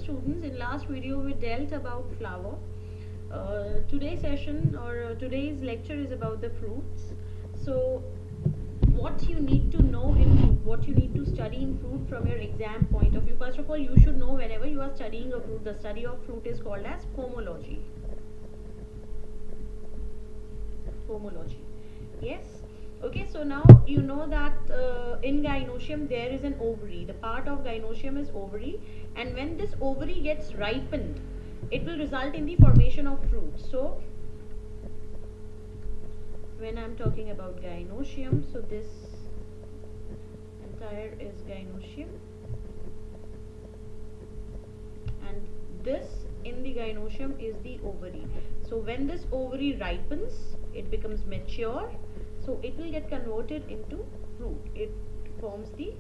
students, in last video we dealt about flower. Today's session or today's lecture is about the fruits. So what you need to know in fruit, what you need to study in fruit from your exam point of view. First of all, you should know whenever you are studying a fruit, the study of fruit is called as pomology. Pomology. Yes. Okay, so now you know that in gynoecium there is an ovary. The part of gynoecium is ovary, and when this ovary gets ripened, it will result in the formation of fruit. So when I'm talking about gynoecium, so this entire is gynoecium, and this in the gynoecium is the ovary. So when this ovary ripens, it becomes mature, so it will get converted into fruit. It forms the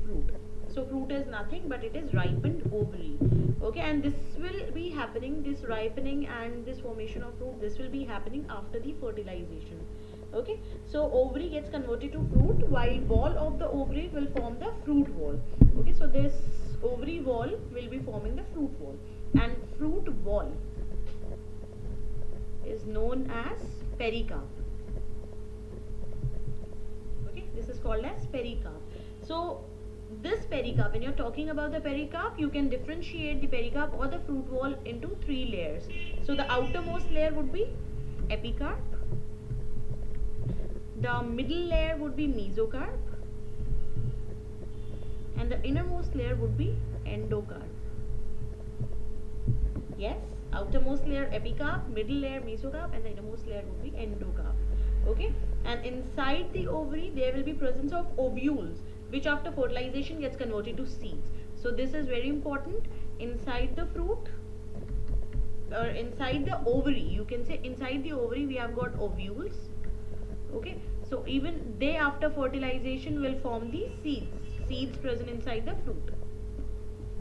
fruit. So fruit is nothing but it is ripened ovary. Okay, and this will be happening, this ripening and this formation of fruit, this will be happening after the fertilization. Okay, so ovary gets converted to fruit, while wall of the ovary will form the fruit wall. Okay, so this ovary wall will be forming the fruit wall, and fruit wall is known as pericarp. Okay, this is called as pericarp. So this pericarp, when you're talking about the pericarp, you can differentiate the pericarp or the fruit wall into three layers. So the outermost layer would be epicarp, the middle layer would be mesocarp, and the innermost layer would be endocarp. Yes, outermost layer epicarp, middle layer mesocarp, and the innermost layer would be endocarp. Okay, and inside the ovary there will be presence of ovules, which after fertilization gets converted to seeds. So this is very important. Inside the fruit, or inside the ovary, you can say inside the ovary we have got ovules. Okay, so even they after fertilization will form the seeds present inside the fruit.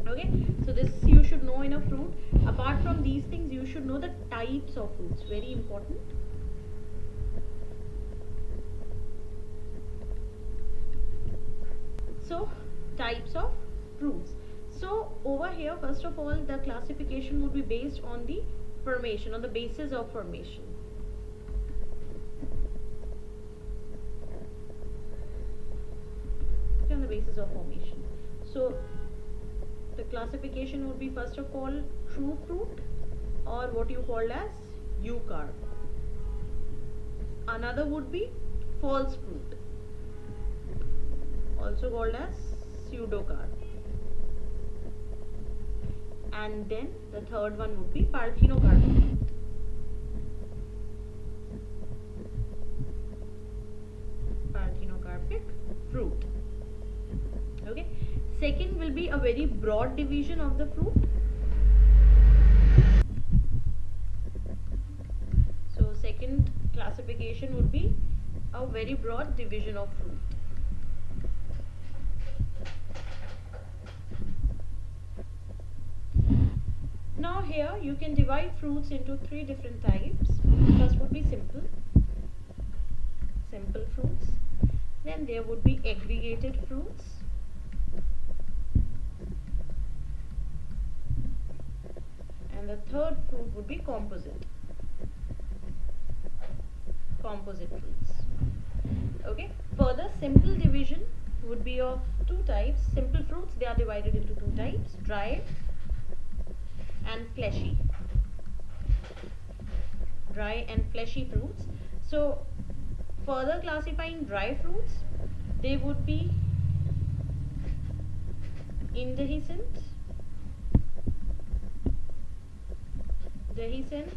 Okay, so this you should know in a fruit. Apart from these things, you should know the types of fruits, very important. So types of fruits. So over here, first of all, the classification would be based on the formation, on the basis of formation. Okay, on the basis of formation. So the classification would be first of all true fruit, or what you call as eucarp. Another would be false fruit, also called as pseudocarp. And then the third one would be parthenocarpic. Parthenocarpic fruit. Okay. Second will be a very broad division of the fruit. So second classification would be a very broad division of fruit. Now here you can divide fruits into three different types. First would be simple fruits. Then there would be aggregated fruits. And the third fruit would be composite fruits. Okay, further simple division would be of two types. Simple fruits, they are divided into two types: dry and fleshy. Dry and fleshy fruits. So further classifying dry fruits, they would be indehiscent, dehiscent,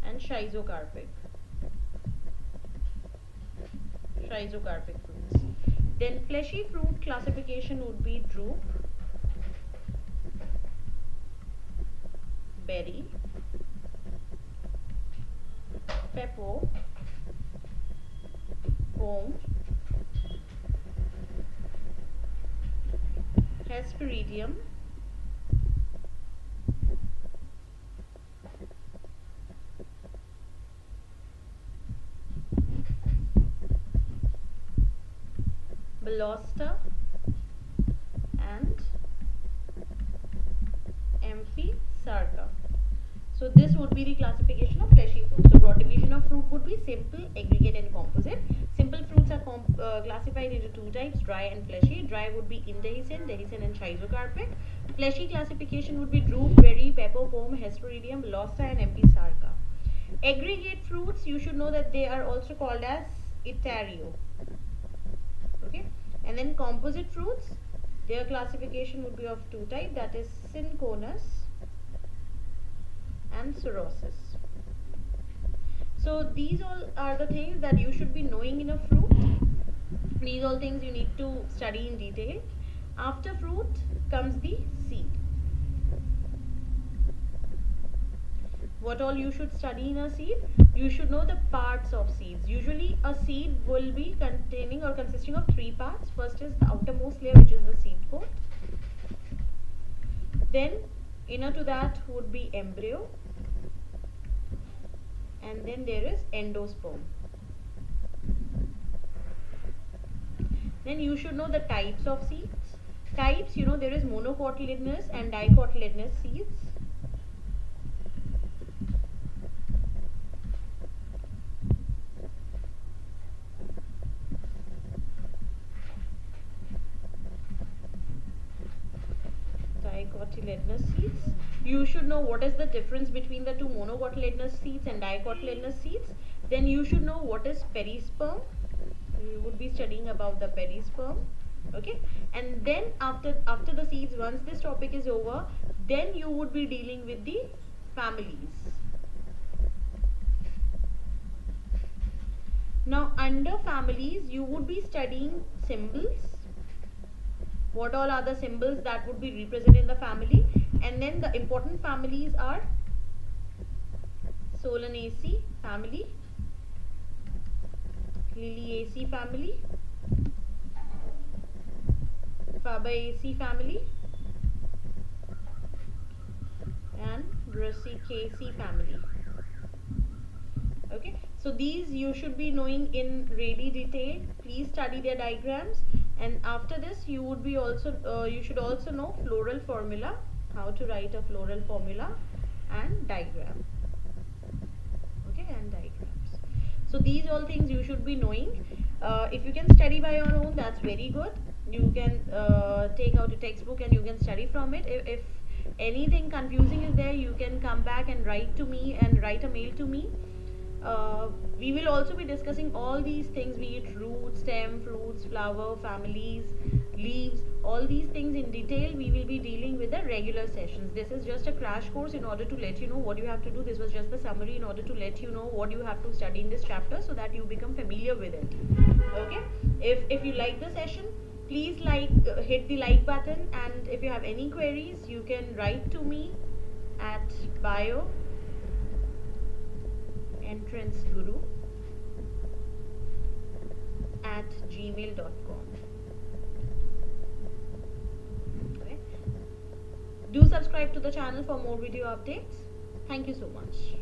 and schizocarpic fruits. Then fleshy fruit classification would be drupe, berry, pepo, pome, hesperidium, Barossa, and Sarca. So this would be the classification of fleshy fruit. So broad division of fruit would be simple, aggregate and composite. Simple fruits are classified into two types, dry and fleshy. Dry would be indehiscent, dehiscent and schizocarpic. Fleshy classification would be drupe, berry, pepper, pome, hesperidum, lossa and Sarca. Aggregate fruits, you should know that they are also called as Itario. Okay, and then composite fruits, their classification would be of two types, that is Cinchonus and Cirrhosis. So these all are the things that you should be knowing in a fruit. These all things you need to study in detail. After fruit comes the seed. What all you should study in a seed? You should know the parts of seeds. Usually a seed will be containing or consisting of three parts. First is the outermost layer, which is the seed coat. Then inner to that would be embryo, and then there is endosperm. Then you should know the types of seeds. Types, you know, there is monocotyledonous and dicotyledonous seeds. Dicotyledonous seeds. You should know what is the difference between the two monocotyledonous seeds and dicotyledonous seeds. Then you should know what is perisperm. You would be studying about the perisperm. Okay, and then after the seeds, once this topic is over, then you would be dealing with the families. Now under families you would be studying symbols. What all are the symbols that would be represented in the family, and then the important families are Solanaceae family, Liliaceae family, Fabaceae family and Brassicaceae family. Okay, so these you should be knowing in really detail. Please study their diagrams, and after this you would be also you should also know floral formula, how to write a floral formula and diagram. Okay, and diagrams. So these all things you should be knowing. If you can study by your own, that's very good. You can take out a textbook and you can study from it. If anything confusing is there, you can come back and write to me and write a mail to me. We will also be discussing all these things, be it root, stem, fruits, flower, families, leaves, all these things in detail. We will be dealing with the regular sessions. This is just a crash course in order to let you know what you have to do. This was just the summary in order to let you know what you have to study in this chapter so that you become familiar with it. Okay, if you like the session, please hit the like button, and if you have any queries you can write to me at bio entranceguru@gmail.com. Okay. Do subscribe to the channel for more video updates. Thank you so much.